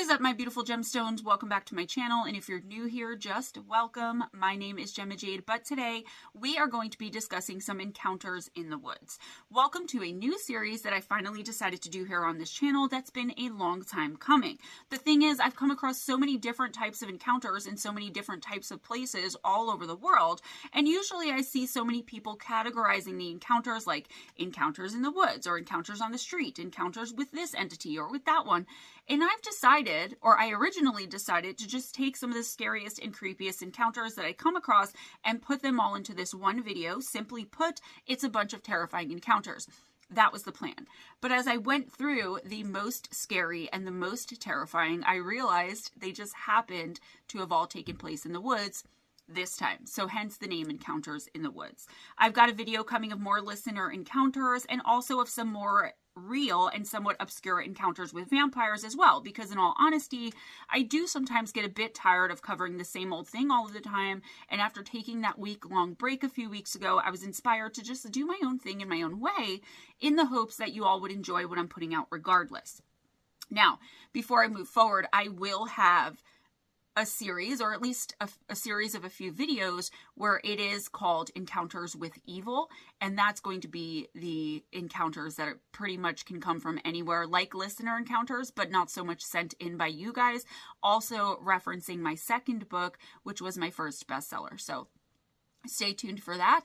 What is up, my beautiful gemstones? Welcome back to my channel, and if you're new here, just welcome. My name is Gemma Jade, but today we are going to be discussing some encounters in the woods. Welcome to a new series that I finally decided to do here on this channel that's been a long time coming. The thing is, I've come across so many different types of encounters in so many different types of places all over the world, and usually I see so many people categorizing the encounters like encounters in the woods, or encounters on the street, encounters with this entity or with that one. And I've decided, or I originally decided, to just take some of the scariest and creepiest encounters that I come across and put them all into this one video. Simply put, it's a bunch of terrifying encounters. That was the plan. But as I went through the most scary and the most terrifying, I realized they just happened to have all taken place in the woods this time. So hence the name Encounters in the Woods. I've got a video coming of more listener encounters and also of some more real and somewhat obscure encounters with vampires as well, because in all honesty, I do sometimes get a bit tired of covering the same old thing all of the time, and after taking that week-long break a few weeks ago, I was inspired to just do my own thing in my own way in the hopes that you all would enjoy what I'm putting out regardless. Now, before I move forward, I will have a series, or at least a series of a few videos where it is called Encounters with Evil, and that's going to be the encounters that pretty much can come from anywhere, like listener encounters, but not so much sent in by you guys, also referencing my second book, which was my first bestseller. So stay tuned for that.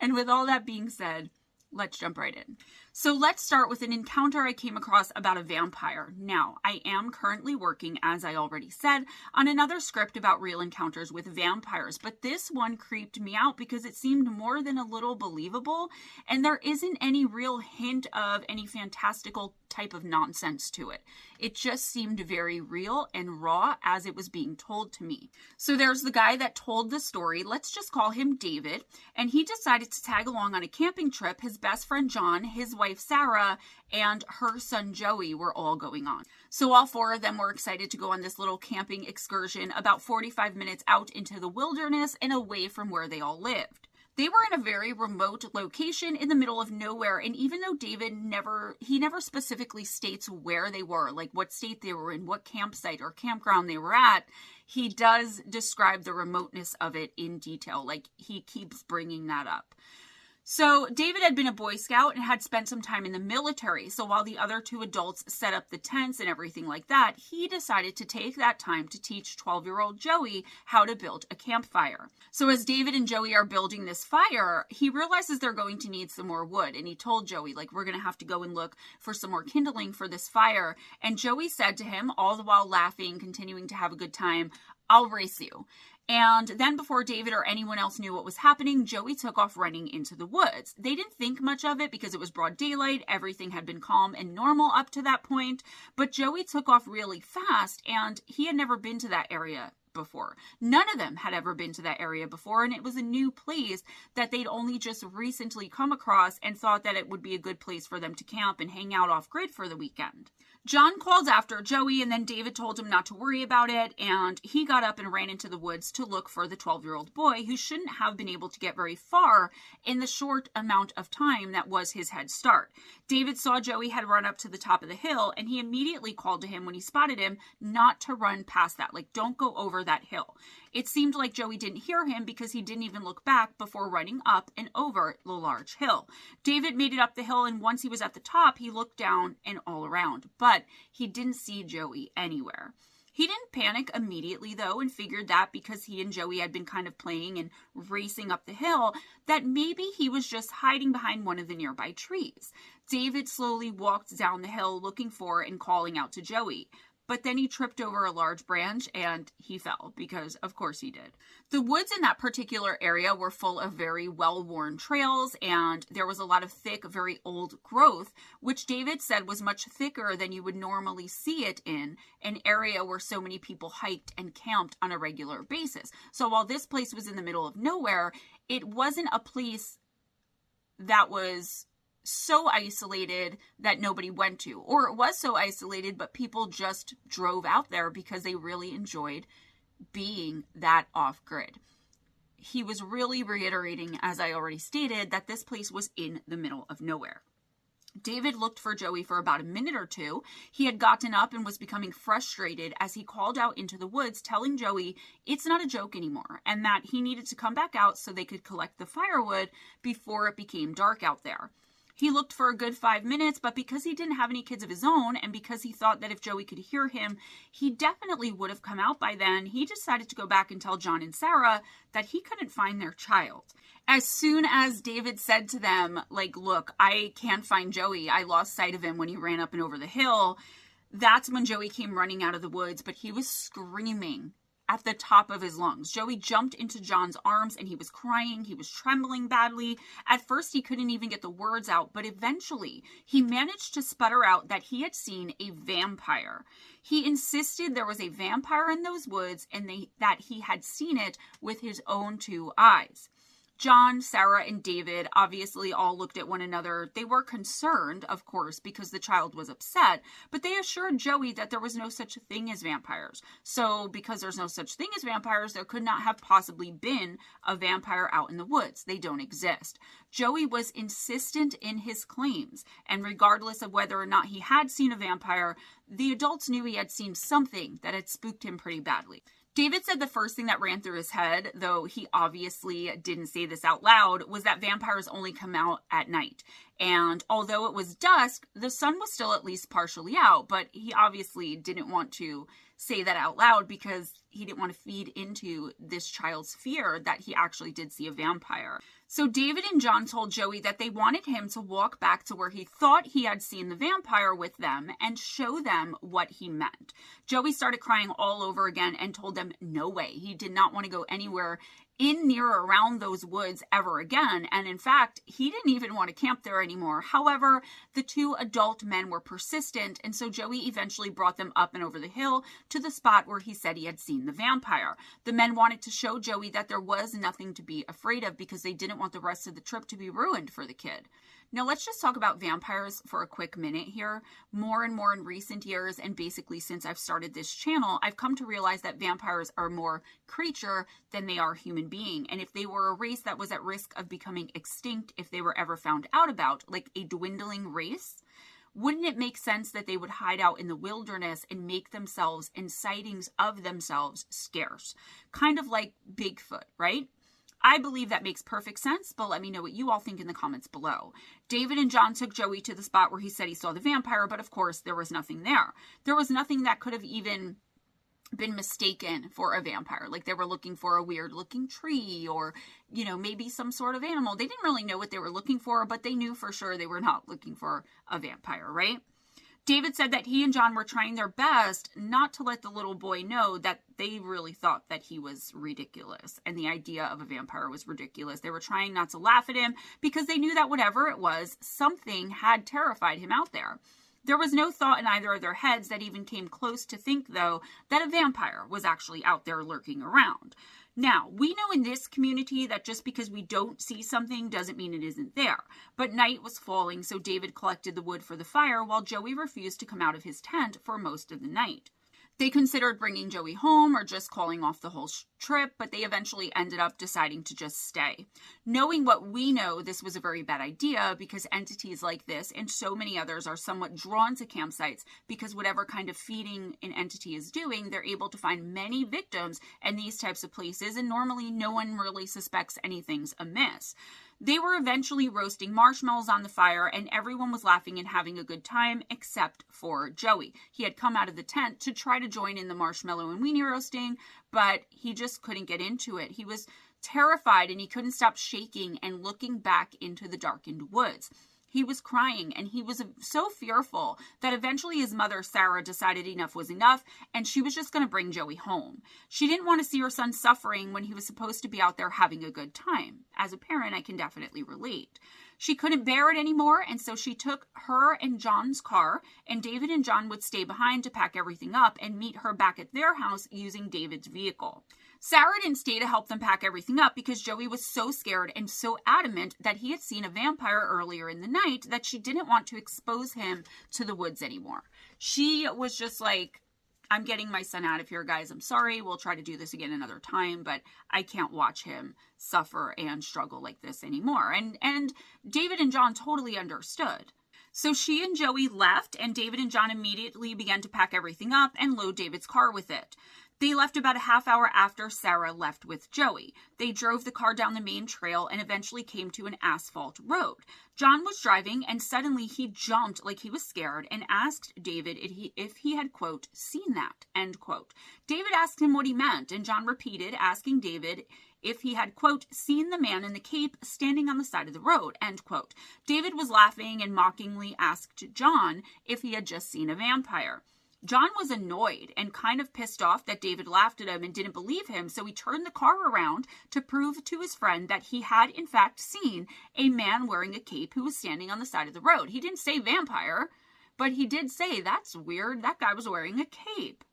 And with all that being said, let's jump right in. So let's start with an encounter I came across about a vampire. Now, I am currently working, as I already said, on another script about real encounters with vampires, but this one creeped me out because it seemed more than a little believable, and there isn't any real hint of any fantastical type of nonsense to it. It just seemed very real and raw as it was being told to me. So there's the guy that told the story, let's just call him David, and he decided to tag along on a camping trip. His best friend John, his wife Sarah, and her son Joey were all going on. So all four of them were excited to go on this little camping excursion about 45 minutes out into the wilderness and away from where they all lived. They were in a very remote location in the middle of nowhere, and even though David never specifically states where they were, like what state they were in, what campsite or campground they were at, he does describe the remoteness of it in detail. Like, he keeps bringing that up. So David had been a Boy Scout and had spent some time in the military. So while the other two adults set up the tents and everything like that, he decided to take that time to teach 12-year-old Joey how to build a campfire. So as David and Joey are building this fire, he realizes they're going to need some more wood. And he told Joey, like, we're going to have to go and look for some more kindling for this fire. And Joey said to him, all the while laughing, continuing to have a good time, I'll race you. And then before David or anyone else knew what was happening, Joey took off running into the woods. They didn't think much of it because it was broad daylight. Everything had been calm and normal up to that point. But Joey took off really fast, and he had never been to that area before. None of them had ever been to that area before, and it was a new place that they'd only just recently come across and thought that it would be a good place for them to camp and hang out off-grid for the weekend. John called after Joey, and then David told him not to worry about it, and he got up and ran into the woods to look for the 12-year-old boy who shouldn't have been able to get very far in the short amount of time that was his head start. David saw Joey had run up to the top of the hill, and he immediately called to him when he spotted him not to run past that. Like, don't go over that hill. It seemed like Joey didn't hear him because he didn't even look back before running up and over the large hill. David made it up the hill, and once he was at the top, he looked down and all around, but he didn't see Joey anywhere. He didn't panic immediately, though, and figured that because he and Joey had been kind of playing and racing up the hill, that maybe he was just hiding behind one of the nearby trees. David slowly walked down the hill looking for and calling out to Joey. But then he tripped over a large branch and he fell, because of course he did. The woods in that particular area were full of very well-worn trails, and there was a lot of thick, very old growth, which David said was much thicker than you would normally see it in an area where so many people hiked and camped on a regular basis. So while this place was in the middle of nowhere, it wasn't a place that was so isolated that nobody went to, or it was so isolated but people just drove out there because they really enjoyed being that off-grid. He was really reiterating, as I already stated, that this place was in the middle of nowhere. David looked for Joey for about a minute or two. He had gotten up and was becoming frustrated as he called out into the woods, telling Joey it's not a joke anymore and that he needed to come back out so they could collect the firewood before it became dark out there. He looked for a good 5 minutes, but because he didn't have any kids of his own and because he thought that if Joey could hear him, he definitely would have come out by then, he decided to go back and tell John and Sarah that he couldn't find their child. As soon as David said to them, like, look, I can't find Joey. I lost sight of him when he ran up and over the hill. That's when Joey came running out of the woods, but he was screaming at the top of his lungs. Joey jumped into John's arms and he was crying. He was trembling badly. At first, he couldn't even get the words out, but eventually he managed to sputter out that he had seen a vampire. He insisted there was a vampire in those woods and that he had seen it with his own 2 eyes. John, Sarah, and David obviously all looked at one another. They were concerned, of course, because the child was upset, but they assured Joey that there was no such thing as vampires. So because there's no such thing as vampires, there could not have possibly been a vampire out in the woods. They don't exist. Joey was insistent in his claims, and regardless of whether or not he had seen a vampire, the adults knew he had seen something that had spooked him pretty badly. David said the first thing that ran through his head, though he obviously didn't say this out loud, was that vampires only come out at night. And although it was dusk, the sun was still at least partially out, but he obviously didn't want to say that out loud because he didn't want to feed into this child's fear that he actually did see a vampire. So David and John told Joey that they wanted him to walk back to where he thought he had seen the vampire with them and show them what he meant. Joey started crying all over again and told them no way. He did not want to go anywhere in, near, or around those woods ever again. And in fact, he didn't even want to camp there anymore. However, the 2 adult men were persistent, and so Joey eventually brought them up and over the hill to the spot where he said he had seen the vampire. The men wanted to show Joey that there was nothing to be afraid of because they didn't want the rest of the trip to be ruined for the kid. Now let's just talk about vampires for a quick minute here. More and more in recent years, and basically since I've started this channel, I've come to realize that vampires are more creature than they are human being. And if they were a race that was at risk of becoming extinct if they were ever found out about, like a dwindling race, wouldn't it make sense that they would hide out in the wilderness and make themselves and sightings of themselves scarce? Kind of like Bigfoot, right? I believe that makes perfect sense, but let me know what you all think in the comments below. David and John took Joey to the spot where he said he saw the vampire, but of course there was nothing there. There was nothing that could have even been mistaken for a vampire. Like they were looking for a weird looking tree or, you know, maybe some sort of animal. They didn't really know what they were looking for, but they knew for sure they were not looking for a vampire, right? David said that he and John were trying their best not to let the little boy know that they really thought that he was ridiculous and the idea of a vampire was ridiculous. They were trying not to laugh at him because they knew that whatever it was, something had terrified him out there. There was no thought in either of their heads that even came close to think, though, that a vampire was actually out there lurking around. Now, we know in this community that just because we don't see something doesn't mean it isn't there. But night was falling, so David collected the wood for the fire while Joey refused to come out of his tent for most of the night. They considered bringing Joey home or just calling off the whole trip, but they eventually ended up deciding to just stay. Knowing what we know, this was a very bad idea because entities like this and so many others are somewhat drawn to campsites because whatever kind of feeding an entity is doing, they're able to find many victims in these types of places, and normally no one really suspects anything's amiss. They were eventually roasting marshmallows on the fire, and everyone was laughing and having a good time except for Joey. He had come out of the tent to try to join in the marshmallow and weenie roasting, but he just couldn't get into it. He was terrified and he couldn't stop shaking and looking back into the darkened woods. He was crying and he was so fearful that eventually his mother, Sarah, decided enough was enough and she was just going to bring Joey home. She didn't want to see her son suffering when he was supposed to be out there having a good time. As a parent, I can definitely relate. She couldn't bear it anymore, and so she took her and John's car, and David and John would stay behind to pack everything up and meet her back at their house using David's vehicle. Sarah didn't stay to help them pack everything up because Joey was so scared and so adamant that he had seen a vampire earlier in the night that she didn't want to expose him to the woods anymore. She was just like, I'm getting my son out of here, guys. I'm sorry. We'll try to do this again another time, but I can't watch him suffer and struggle like this anymore. And David and John totally understood. So she and Joey left, and David and John immediately began to pack everything up and load David's car with it. They left about a half hour after Sarah left with Joey. They drove the car down the main trail and eventually came to an asphalt road. John was driving, and suddenly he jumped like he was scared and asked David if he had, quote, seen that, end quote. David asked him what he meant, and John repeated, asking David if he had, quote, seen the man in the cape standing on the side of the road, end quote. David was laughing and mockingly asked John if he had just seen a vampire. John was annoyed and kind of pissed off that David laughed at him and didn't believe him, so he turned the car around to prove to his friend that he had in fact seen a man wearing a cape who was standing on the side of the road. He didn't say vampire, but he did say, that's weird, that guy was wearing a cape.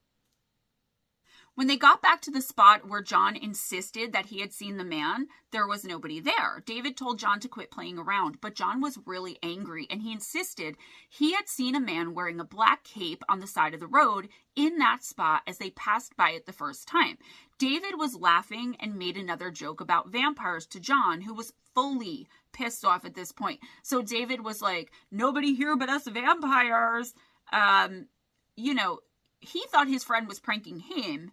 When they got back to the spot where John insisted that he had seen the man, there was nobody there. David told John to quit playing around, but John was really angry, and he insisted he had seen a man wearing a black cape on the side of the road in that spot as they passed by it the first time. David was laughing and made another joke about vampires to John, who was fully pissed off at this point. So David was like, nobody here but us vampires. He thought his friend was pranking him,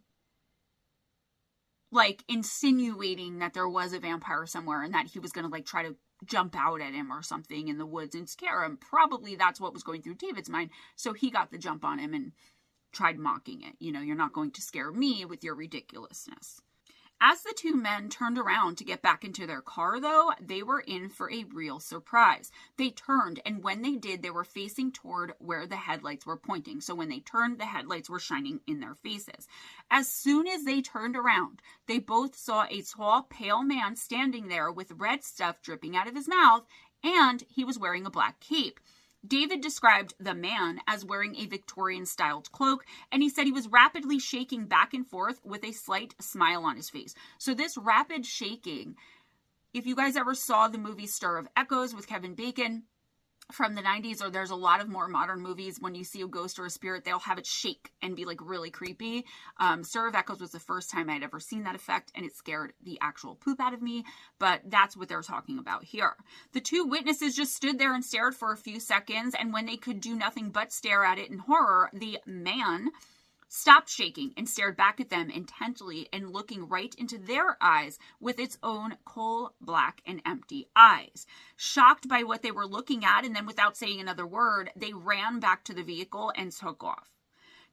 like insinuating that there was a vampire somewhere and that he was going to like try to jump out at him or something in the woods and scare him. Probably that's what was going through David's mind. So he got the jump on him and tried mocking it. You're not going to scare me with your ridiculousness. As the two men turned around to get back into their car, though, they were in for a real surprise. They turned, and when they did, they were facing toward where the headlights were pointing. So when they turned, the headlights were shining in their faces. As soon as they turned around, they both saw a tall, pale man standing there with red stuff dripping out of his mouth, and he was wearing a black cape. David described the man as wearing a Victorian-styled cloak, and he said he was rapidly shaking back and forth with a slight smile on his face. So this rapid shaking, if you guys ever saw the movie Stir of Echoes with Kevin Bacon from the 90s, or there's a lot of more modern movies, when you see a ghost or a spirit, they'll have it shake and be like really creepy. Stir of Echoes was the first time I'd ever seen that effect, and it scared the actual poop out of me, but that's what they're talking about here. The two witnesses just stood there and stared for a few seconds, and when they could do nothing but stare at it in horror, the man stopped shaking and stared back at them intently and looking right into their eyes with its own coal black and empty eyes. Shocked by what they were looking at, and then without saying another word, they ran back to the vehicle and took off.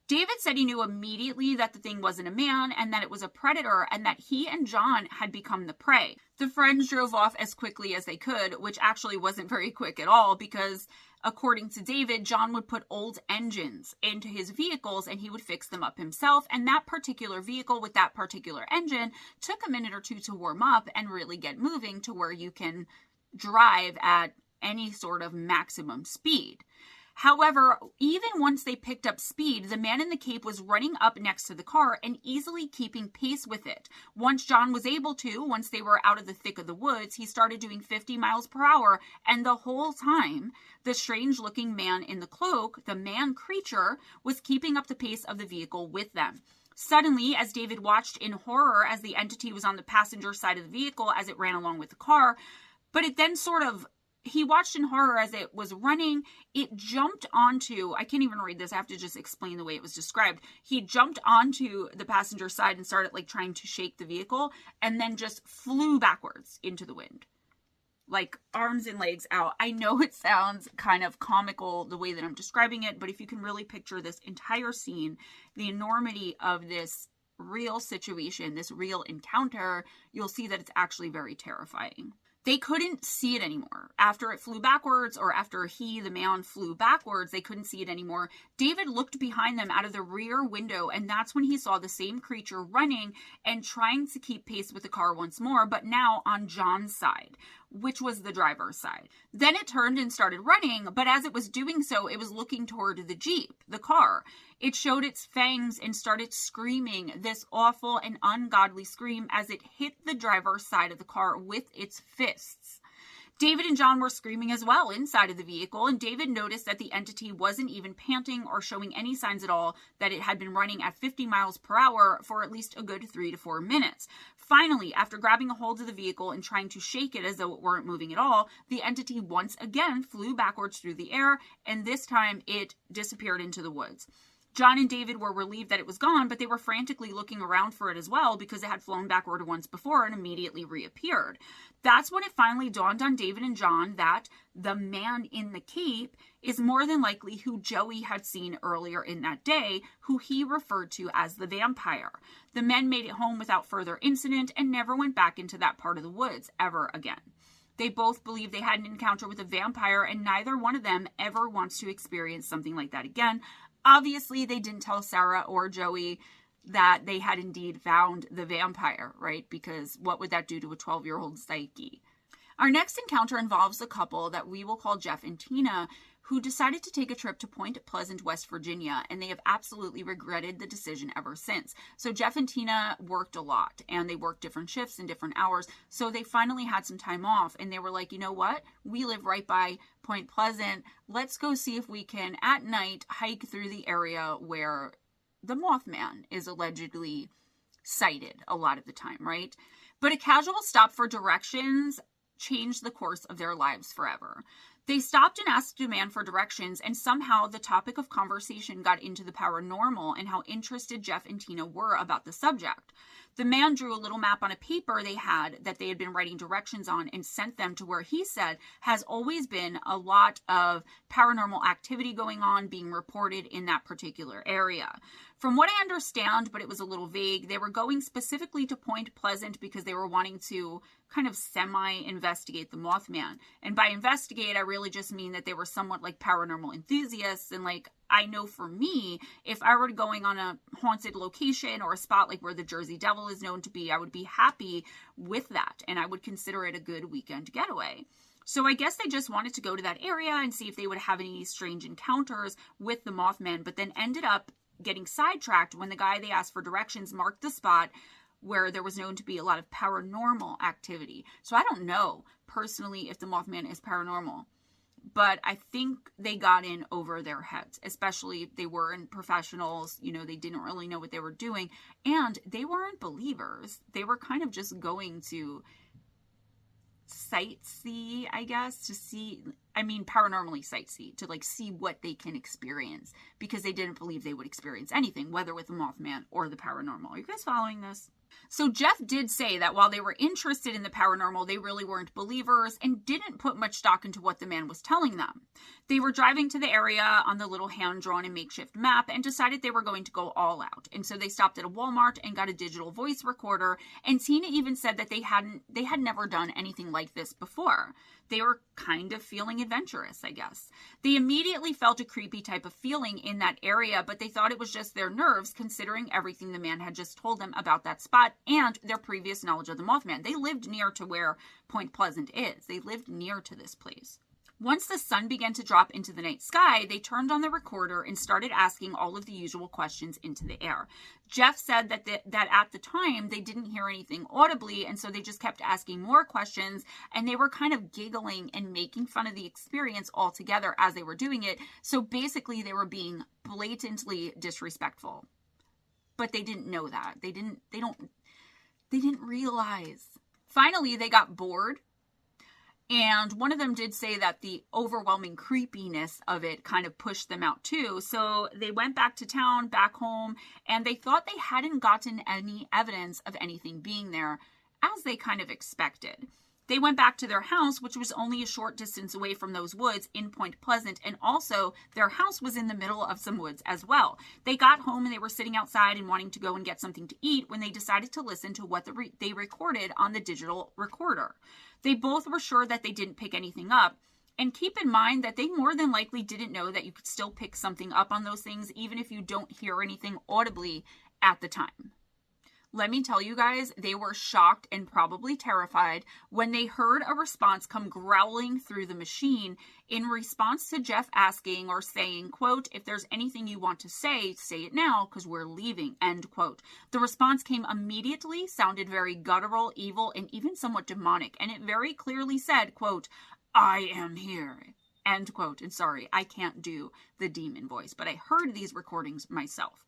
David said he knew immediately that the thing wasn't a man and that it was a predator, and that he and John had become the prey. The friends drove off as quickly as they could, which actually wasn't very quick at all, because according to David, John would put old engines into his vehicles and he would fix them up himself. And that particular vehicle with that particular engine took a minute or two to warm up and really get moving to where you can drive at any sort of maximum speed. However, even once they picked up speed, the man in the cape was running up next to the car and easily keeping pace with it. Once John was able to, once they were out of the thick of the woods, he started doing 50 miles per hour, and the whole time, the strange-looking man in the cloak, the man creature, was keeping up the pace of the vehicle with them. Suddenly, as David watched in horror as the entity was on the passenger side of the vehicle as it ran along with the car, but it then he watched in horror as it was running. It jumped onto, I can't even read this, I have to just explain the way it was described. He jumped onto the passenger side and started like trying to shake the vehicle, and then just flew backwards into the wind, like arms and legs out. I know it sounds kind of comical the way that I'm describing it, but if you can really picture this entire scene, the enormity of this real situation, this real encounter, you'll see that it's actually very terrifying. They couldn't see it anymore. After it flew backwards, or after the man flew backwards, they couldn't see it anymore. David looked behind them out of the rear window, and that's when he saw the same creature running and trying to keep pace with the car once more, but now on John's side, which was the driver's side. Then it turned and started running, but as it was doing so, it was looking toward the Jeep, the car. It showed its fangs and started screaming this awful and ungodly scream as it hit the driver's side of the car with its fists. David and John were screaming as well inside of the vehicle, and David noticed that the entity wasn't even panting or showing any signs at all that it had been running at 50 miles per hour for at least a good 3 to 4 minutes. Finally, after grabbing a hold of the vehicle and trying to shake it as though it weren't moving at all, the entity once again flew backwards through the air, and this time it disappeared into the woods. John and David were relieved that it was gone, but they were frantically looking around for it as well because it had flown backward once before and immediately reappeared. That's when it finally dawned on David and John that the man in the cape is more than likely who Joey had seen earlier in that day, who he referred to as the vampire. The men made it home without further incident and never went back into that part of the woods ever again. They both believe they had an encounter with a vampire, and neither one of them ever wants to experience something like that again. Obviously, they didn't tell Sarah or Joey that they had indeed found the vampire, right? Because what would that do to a 12-year-old psyche? Our next encounter involves a couple that we will call Jeff and Tina, who decided to take a trip to Point Pleasant, West Virginia, and they have absolutely regretted the decision ever since. So Jeff and Tina worked a lot, and they worked different shifts and different hours, so they finally had some time off, and they were like, you know what? We live right by Point Pleasant. Let's go see if we can, at night, hike through the area where the Mothman is allegedly sighted a lot of the time, right? But a casual stop for directions changed the course of their lives forever. They stopped and asked a man for directions, and somehow the topic of conversation got into the paranormal and how interested Jeff and Tina were about the subject. The man drew a little map on a paper they had that they had been writing directions on and sent them to where he said has always been a lot of paranormal activity going on being reported in that particular area. From what I understand, but it was a little vague, they were going specifically to Point Pleasant because they were wanting to kind of semi-investigate the Mothman. And by investigate, I really just mean that they were somewhat like paranormal enthusiasts. And like, I know for me, if I were going on a haunted location or a spot like where the Jersey Devil is known to be, I would be happy with that. And I would consider it a good weekend getaway. So I guess they just wanted to go to that area and see if they would have any strange encounters with the Mothman, but then ended up getting sidetracked when the guy they asked for directions marked the spot where there was known to be a lot of paranormal activity. So I don't know personally if the Mothman is paranormal, but I think they got in over their heads, especially if they weren't professionals. You know, they didn't really know what they were doing, and they weren't believers. They were kind of just going to sightsee, I guess, to see, paranormally sightsee, to like see what they can experience, because they didn't believe they would experience anything, whether with the Mothman or the paranormal. Are you guys following this? So Jeff did say that while they were interested in the paranormal, they really weren't believers and didn't put much stock into what the man was telling them. They were driving to the area on the little hand-drawn and makeshift map and decided they were going to go all out. And so they stopped at a Walmart and got a digital voice recorder. And Tina even said that they had never done anything like this before. They were kind of feeling adventurous, I guess. They immediately felt a creepy type of feeling in that area, but they thought it was just their nerves, considering everything the man had just told them about that spot and their previous knowledge of the Mothman. They lived near to where Point Pleasant is. They lived near to this place. Once the sun began to drop into the night sky, they turned on the recorder and started asking all of the usual questions into the air. Jeff said that at the time they didn't hear anything audibly, and so they just kept asking more questions, and they were kind of giggling and making fun of the experience altogether as they were doing it. So basically they were being blatantly disrespectful. But they didn't know that. They didn't realize. Finally, they got bored. And one of them did say that the overwhelming creepiness of it kind of pushed them out too. So they went back to town, back home, and they thought they hadn't gotten any evidence of anything being there, as they kind of expected. They went back to their house, which was only a short distance away from those woods in Point Pleasant, and also their house was in the middle of some woods as well. They got home and they were sitting outside and wanting to go and get something to eat when they decided to listen to what they recorded on the digital recorder. They both were sure that they didn't pick anything up. And keep in mind that they more than likely didn't know that you could still pick something up on those things, even if you don't hear anything audibly at the time. Let me tell you guys, they were shocked and probably terrified when they heard a response come growling through the machine in response to Jeff asking or saying, quote, "If there's anything you want to say it now because we're leaving," end quote. The response came immediately, sounded very guttural, evil, and even somewhat demonic, and it very clearly said, quote, "I am here," end quote. And sorry, I can't do the demon voice, but I heard these recordings myself.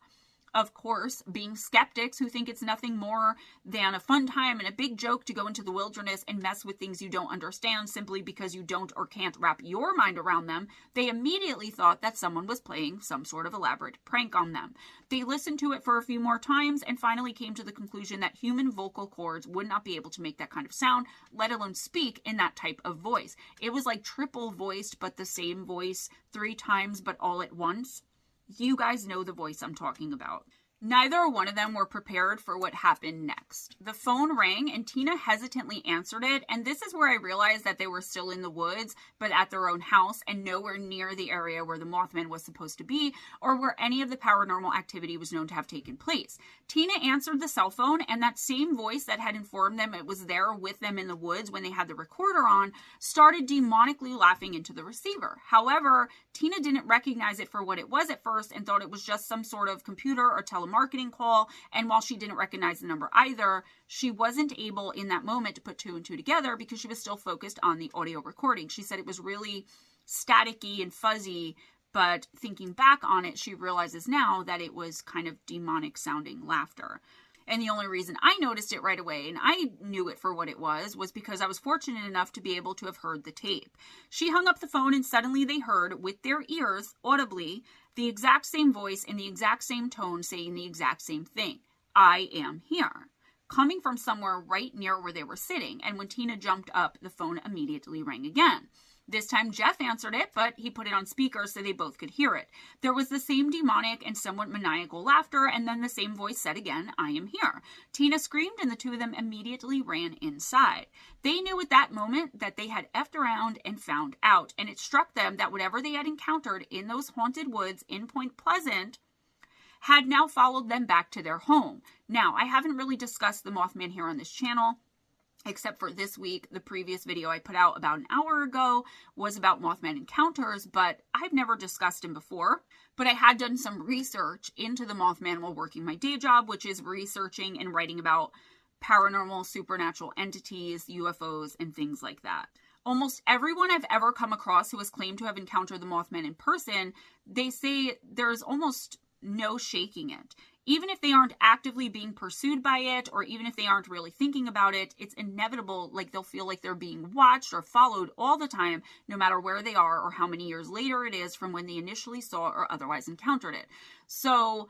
Of course, being skeptics who think it's nothing more than a fun time and a big joke to go into the wilderness and mess with things you don't understand simply because you don't or can't wrap your mind around them, they immediately thought that someone was playing some sort of elaborate prank on them. They listened to it for a few more times and finally came to the conclusion that human vocal cords would not be able to make that kind of sound, let alone speak in that type of voice. It was like triple voiced, but the same voice 3 times, but all at once. You guys know the voice I'm talking about. Neither one of them were prepared for what happened next. The phone rang and Tina hesitantly answered it, and this is where I realized that they were still in the woods, but at their own house and nowhere near the area where the Mothman was supposed to be or where any of the paranormal activity was known to have taken place. Tina answered the cell phone, and that same voice that had informed them it was there with them in the woods when they had the recorder on started demonically laughing into the receiver. However, Tina didn't recognize it for what it was at first and thought it was just some sort of computer or telemarketing call, and while she didn't recognize the number either, she wasn't able in that moment to put 2 and 2 together because she was still focused on the audio recording. She said it was really staticky and fuzzy, but thinking back on it, she realizes now that it was kind of demonic sounding laughter. And the only reason I noticed it right away, and I knew it for what it was because I was fortunate enough to be able to have heard the tape. She hung up the phone and suddenly they heard, with their ears, audibly, the exact same voice in the exact same tone saying the exact same thing. "I am here," coming from somewhere right near where they were sitting. And when Tina jumped up, the phone immediately rang again. This time Jeff answered it, but he put it on speaker so they both could hear it. There was the same demonic and somewhat maniacal laughter, and then the same voice said again, "I am here." Tina screamed, and the 2 of them immediately ran inside. They knew at that moment that they had effed around and found out, and it struck them that whatever they had encountered in those haunted woods in Point Pleasant had now followed them back to their home. Now, I haven't really discussed the Mothman here on this channel, except for this week. The previous video I put out about an hour ago was about Mothman encounters, but I've never discussed him before. But I had done some research into the Mothman while working my day job, which is researching and writing about paranormal, supernatural entities, UFOs, and things like that. Almost everyone I've ever come across who has claimed to have encountered the Mothman in person, they say there's almost no shaking it. Even if they aren't actively being pursued by it, or even if they aren't really thinking about it, it's inevitable, like they'll feel like they're being watched or followed all the time, no matter where they are or how many years later it is from when they initially saw or otherwise encountered it. So,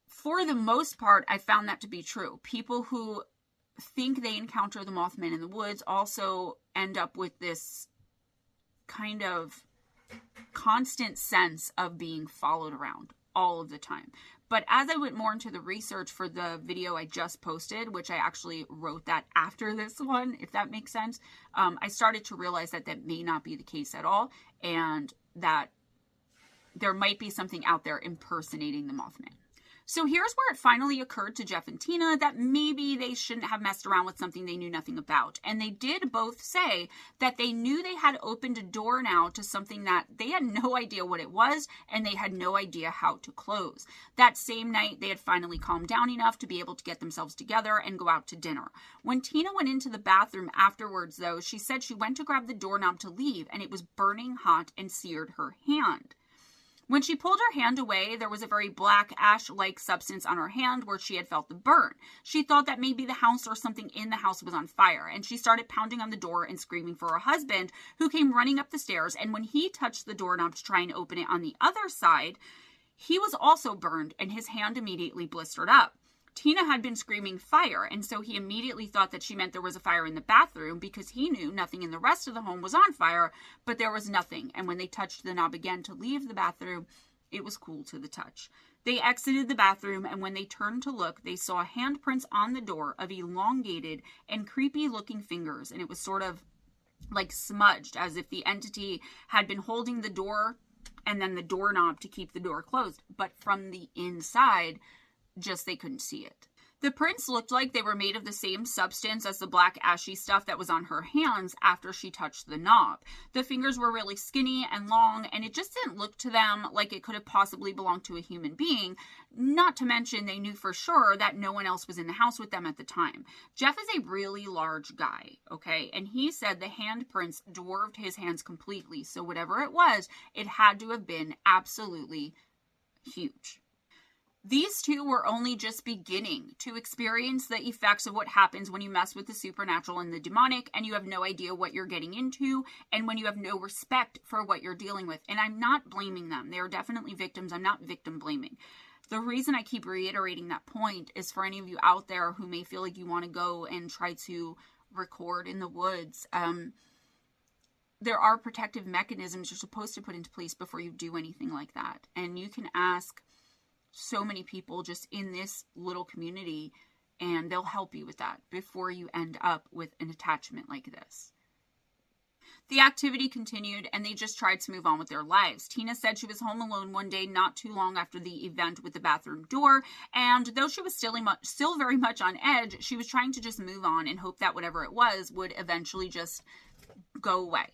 for the most part, I found that to be true. People who think they encounter the Mothman in the woods also end up with this kind of constant sense of being followed around all of the time. But as I went more into the research for the video I just posted, which I actually wrote that after this one, if that makes sense, I started to realize that that may not be the case at all, and that there might be something out there impersonating the Mothman. So here's where it finally occurred to Jeff and Tina that maybe they shouldn't have messed around with something they knew nothing about. And they did both say that they knew they had opened a door now to something that they had no idea what it was, and they had no idea how to close. That same night, they had finally calmed down enough to be able to get themselves together and go out to dinner. When Tina went into the bathroom afterwards, though, she said she went to grab the doorknob to leave, and it was burning hot and seared her hand. When she pulled her hand away, there was a very black ash-like substance on her hand where she had felt the burn. She thought that maybe the house or something in the house was on fire, and she started pounding on the door and screaming for her husband, who came running up the stairs, and when he touched the doorknob to try and open it on the other side, he was also burned, and his hand immediately blistered up. Tina had been screaming fire, and so he immediately thought that she meant there was a fire in the bathroom because he knew nothing in the rest of the home was on fire, but there was nothing. And when they touched the knob again to leave the bathroom, it was cool to the touch. They exited the bathroom, and when they turned to look, they saw handprints on the door of elongated and creepy looking fingers, and it was sort of like smudged, as if the entity had been holding the door and then the doorknob to keep the door closed. But from the inside, just they couldn't see it. The prints looked like they were made of the same substance as the black ashy stuff that was on her hands after she touched the knob. The fingers were really skinny and long, and it just didn't look to them like it could have possibly belonged to a human being, not to mention they knew for sure that no one else was in the house with them at the time. Jeff is a really large guy, okay, and he said the handprints dwarfed his hands completely, so whatever it was, it had to have been absolutely huge. These two were only just beginning to experience the effects of what happens when you mess with the supernatural and the demonic and you have no idea what you're getting into and when you have no respect for what you're dealing with. And I'm not blaming them. They are definitely victims. I'm not victim blaming. The reason I keep reiterating that point is for any of you out there who may feel like you want to go and try to record in the woods. There are protective mechanisms you're supposed to put into place before you do anything like that. And you can ask so many people just in this little community and they'll help you with that before you end up with an attachment like this. The activity continued and they just tried to move on with their lives. Tina said she was home alone one day not too long after the event with the bathroom door, and though she was still very much on edge, she was trying to just move on and hope that whatever it was would eventually just go away.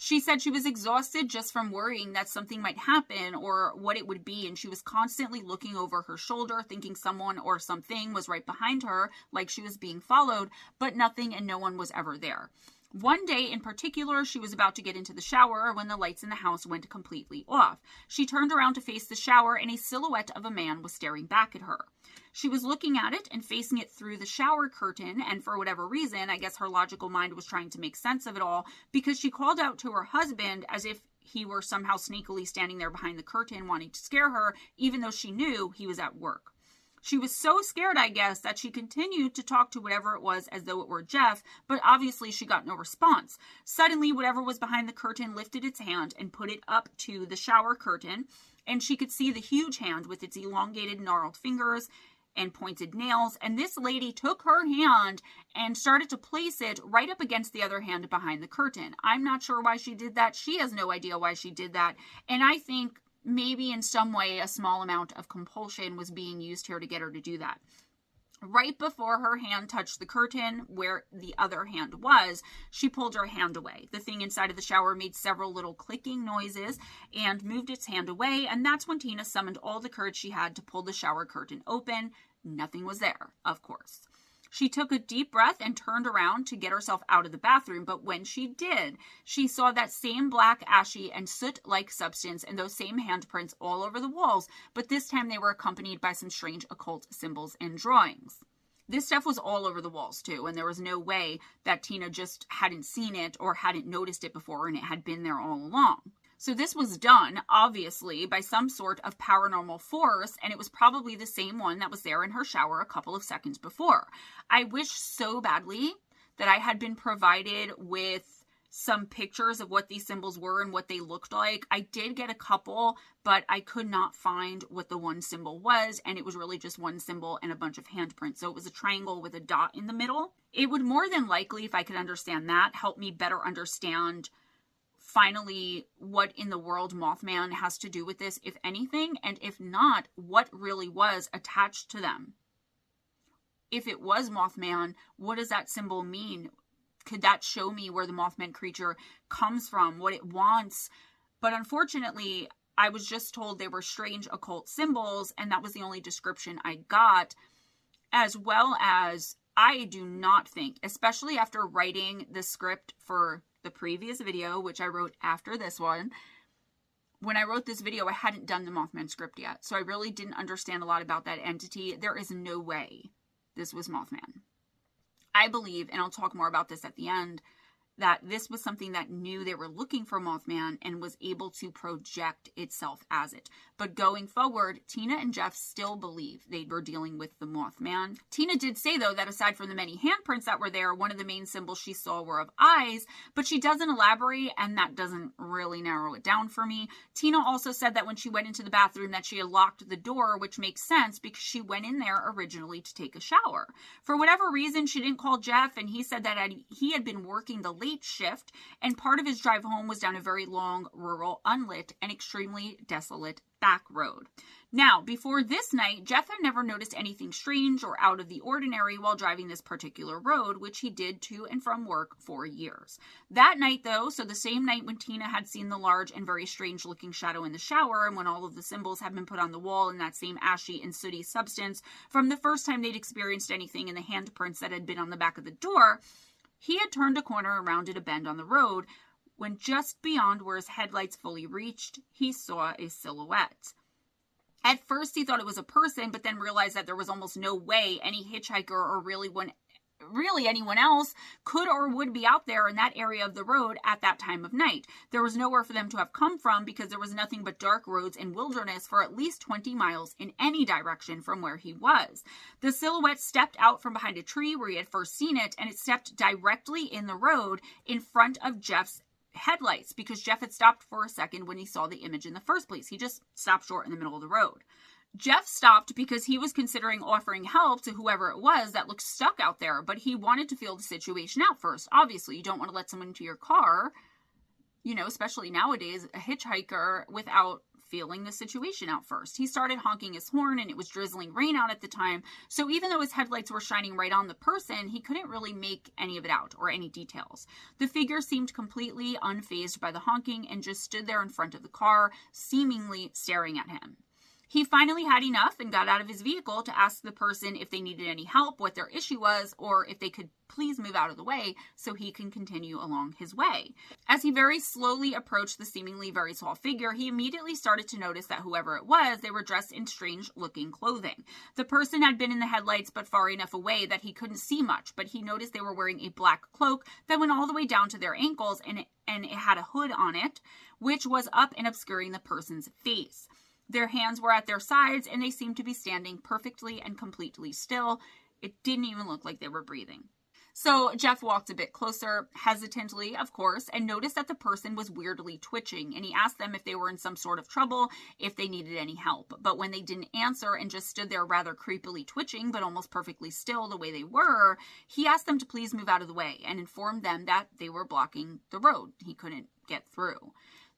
She said she was exhausted just from worrying that something might happen or what it would be, and she was constantly looking over her shoulder, thinking someone or something was right behind her, like she was being followed, but nothing and no one was ever there. One day in particular, she was about to get into the shower when the lights in the house went completely off. She turned around to face the shower and a silhouette of a man was staring back at her. She was looking at it and facing it through the shower curtain, and for whatever reason, I guess her logical mind was trying to make sense of it all, because she called out to her husband as if he were somehow sneakily standing there behind the curtain wanting to scare her, even though she knew he was at work. She was so scared, I guess, that she continued to talk to whatever it was as though it were Jeff, but obviously she got no response. Suddenly, whatever was behind the curtain lifted its hand and put it up to the shower curtain, and she could see the huge hand with its elongated, gnarled fingers and pointed nails, and this lady took her hand and started to place it right up against the other hand behind the curtain. I'm not sure why she did that. She has no idea why she did that, and I think maybe in some way a small amount of compulsion was being used here to get her to do that. Right before her hand touched the curtain where the other hand was, she pulled her hand away. The thing inside of the shower made several little clicking noises and moved its hand away, and that's when Tina summoned all the courage she had to pull the shower curtain open. Nothing was there, of course. She took a deep breath and turned around to get herself out of the bathroom, but when she did, she saw that same black, ashy, and soot-like substance and those same handprints all over the walls, but this time they were accompanied by some strange occult symbols and drawings. This stuff was all over the walls, too, and there was no way that Tina just hadn't seen it or hadn't noticed it before and it had been there all along. So this was done, obviously, by some sort of paranormal force, and it was probably the same one that was there in her shower a couple of seconds before. I wish so badly that I had been provided with some pictures of what these symbols were and what they looked like. I did get a couple, but I could not find what the one symbol was, and it was really just one symbol and a bunch of handprints. So it was a triangle with a dot in the middle. It would more than likely, if I could understand that, help me better understand finally what in the world Mothman has to do with this, if anything, and if not, what really was attached to them. If it was Mothman, what does that symbol mean? Could that show me where the Mothman creature comes from, what it wants? But unfortunately, I was just told they were strange occult symbols, and that was the only description I got, as well as I do not think, especially after writing the script for the previous video, which I wrote after this one, when I wrote this video, I hadn't done the Mothman script yet, so I really didn't understand a lot about that entity. There is no way this was Mothman. I believe, and I'll talk more about this at the end, that this was something that knew they were looking for Mothman and was able to project itself as it. But going forward, Tina and Jeff still believe they were dealing with the Mothman. Tina did say, though, that aside from the many handprints that were there, one of the main symbols she saw were of eyes, but she doesn't elaborate, and that doesn't really narrow it down for me. Tina also said that when she went into the bathroom that she had locked the door, which makes sense because she went in there originally to take a shower. For whatever reason, she didn't call Jeff, and he said that he had been working the late shift, and part of his drive home was down a very long, rural, unlit, and extremely desolate back road. Now, before this night, Jeff had never noticed anything strange or out of the ordinary while driving this particular road, which he did to and from work for years. That night, though, so the same night when Tina had seen the large and very strange-looking shadow in the shower, and when all of the symbols had been put on the wall in that same ashy and sooty substance from the first time they'd experienced anything in the handprints that had been on the back of the door, he had turned a corner and rounded a bend on the road, when just beyond where his headlights fully reached, he saw a silhouette. At first, he thought it was a person, but then realized that there was almost no way any hitchhiker or really anyone else could or would be out there in that area of the road at that time of night. There was nowhere for them to have come from because there was nothing but dark roads and wilderness for at least 20 miles in any direction from where he was. The silhouette stepped out from behind a tree where he had first seen it, and it stepped directly in the road in front of Jeff's headlights, because Jeff had stopped for a second when he saw the image in the first place. He just stopped short in the middle of the road. Jeff stopped because he was considering offering help to whoever it was that looked stuck out there, but he wanted to feel the situation out first. Obviously, you don't want to let someone into your car, especially nowadays, a hitchhiker, without feeling the situation out first. He started honking his horn, and it was drizzling rain out at the time, so even though his headlights were shining right on the person, he couldn't really make any of it out or any details. The figure seemed completely unfazed by the honking and just stood there in front of the car, seemingly staring at him. He finally had enough and got out of his vehicle to ask the person if they needed any help, what their issue was, or if they could please move out of the way so he can continue along his way. As he very slowly approached the seemingly very tall figure, he immediately started to notice that whoever it was, they were dressed in strange-looking clothing. The person had been in the headlights but far enough away that he couldn't see much, but he noticed they were wearing a black cloak that went all the way down to their ankles, and it had a hood on it, which was up and obscuring the person's face. Their hands were at their sides, and they seemed to be standing perfectly and completely still. It didn't even look like they were breathing. So Jeff walked a bit closer, hesitantly, of course, and noticed that the person was weirdly twitching, and he asked them if they were in some sort of trouble, if they needed any help. But when they didn't answer and just stood there rather creepily twitching, but almost perfectly still the way they were, he asked them to please move out of the way and informed them that they were blocking the road. He couldn't get through.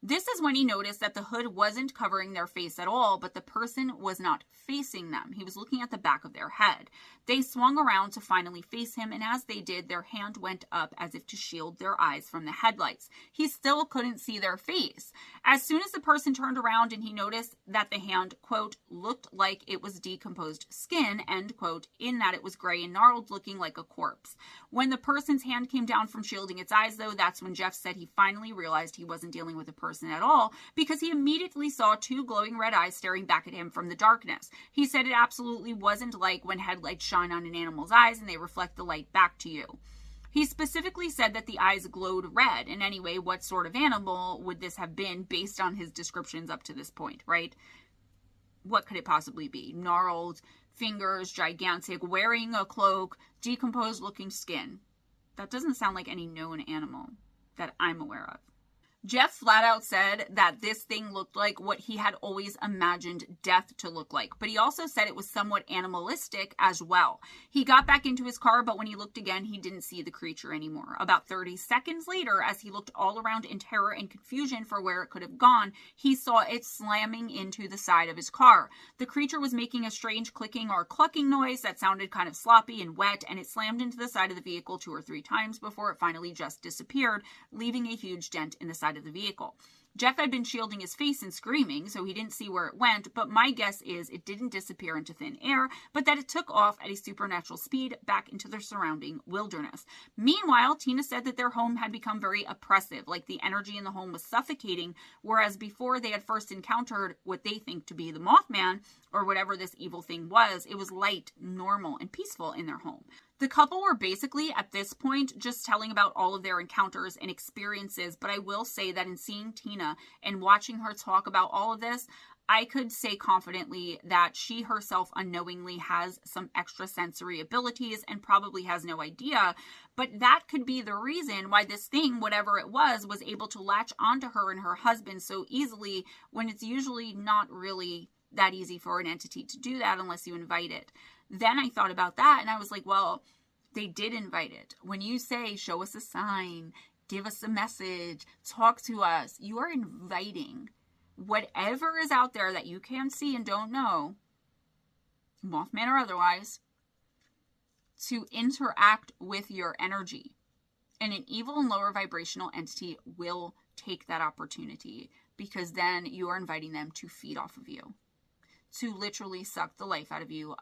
This is when he noticed that the hood wasn't covering their face at all, but the person was not facing them. He was looking at the back of their head. They swung around to finally face him, and as they did, their hand went up as if to shield their eyes from the headlights. He still couldn't see their face. As soon as the person turned around and he noticed that the hand, quote, looked like it was decomposed skin, end quote, in that it was gray and gnarled, looking like a corpse. When the person's hand came down from shielding its eyes, though, that's when Jeff said he finally realized he wasn't dealing with a person at all, because he immediately saw two glowing red eyes staring back at him from the darkness. He said it absolutely wasn't like when headlights shine on an animal's eyes and they reflect the light back to you. He specifically said that the eyes glowed red, and anyway, what sort of animal would this have been based on his descriptions up to this point, right? What could it possibly be? Gnarled fingers, gigantic, wearing a cloak, decomposed looking skin. That doesn't sound like any known animal that I'm aware of. Jeff flat out said that this thing looked like what he had always imagined death to look like, but he also said it was somewhat animalistic as well. He got back into his car, but when he looked again, he didn't see the creature anymore. About 30 seconds later, as he looked all around in terror and confusion for where it could have gone, he saw it slamming into the side of his car. The creature was making a strange clicking or clucking noise that sounded kind of sloppy and wet, and it slammed into the side of the vehicle 2 or 3 times before it finally just disappeared, leaving a huge dent in the side of the vehicle. Jeff had been shielding his face and screaming, so he didn't see where it went, but my guess is it didn't disappear into thin air, but that it took off at a supernatural speed back into the surrounding wilderness. Meanwhile, Tina said that their home had become very oppressive, like the energy in the home was suffocating, whereas before they had first encountered what they think to be the Mothman, or whatever this evil thing was, it was light, normal, and peaceful in their home. The couple were basically, at this point, just telling about all of their encounters and experiences, but I will say that in seeing Tina and watching her talk about all of this, I could say confidently that she herself unknowingly has some extrasensory abilities and probably has no idea, but that could be the reason why this thing, whatever it was able to latch onto her and her husband so easily, when it's usually not really that easy for an entity to do that unless you invite it. Then I thought about that and I was like, well, they did invite it. When you say, show us a sign, give us a message, talk to us. You are inviting whatever is out there that you can't see and don't know, Mothman or otherwise, to interact with your energy. And an evil and lower vibrational entity will take that opportunity, because then you are inviting them to feed off of you, to literally suck the life out of you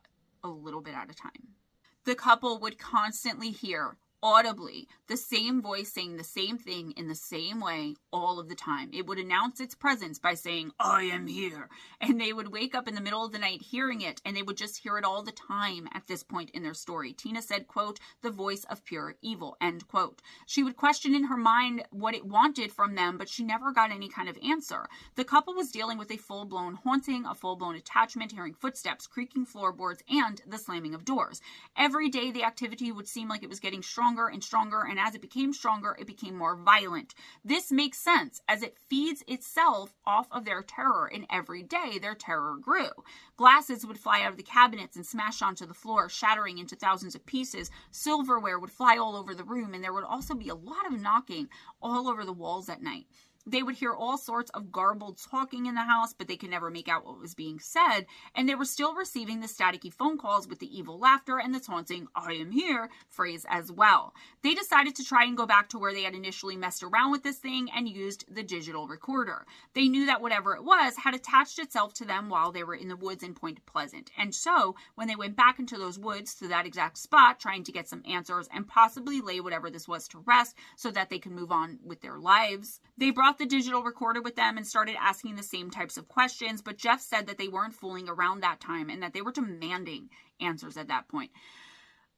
a little bit at a time. The couple would constantly hear audibly the same voice saying the same thing in the same way all of the time. It would announce its presence by saying, "I am here." And they would wake up in the middle of the night hearing it, and they would just hear it all the time at this point in their story. Tina said, quote, "the voice of pure evil," end quote. She would question in her mind what it wanted from them, but she never got any kind of answer. The couple was dealing with a full-blown haunting, a full-blown attachment, hearing footsteps, creaking floorboards, and the slamming of doors. Every day the activity would seem like it was getting stronger and stronger, and as it became stronger, it became more violent. This makes sense, as it feeds itself off of their terror, and every day their terror grew. Glasses would fly out of the cabinets and smash onto the floor, shattering into thousands of pieces. Silverware would fly all over the room, and there would also be a lot of knocking all over the walls at night. They would hear all sorts of garbled talking in the house, but they could never make out what was being said, and they were still receiving the staticky phone calls with the evil laughter and the taunting "I am here" phrase as well. They decided to try and go back to where they had initially messed around with this thing and used the digital recorder. They knew that whatever it was had attached itself to them while they were in the woods in Point Pleasant, and so when they went back into those woods to that exact spot trying to get some answers and possibly lay whatever this was to rest so that they could move on with their lives, they brought the digital recorder with them and started asking the same types of questions, but Jeff said that they weren't fooling around that time and that they were demanding answers at that point.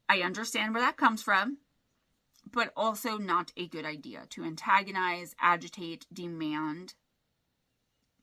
I understand where that comes from, but also not a good idea to antagonize, agitate, demand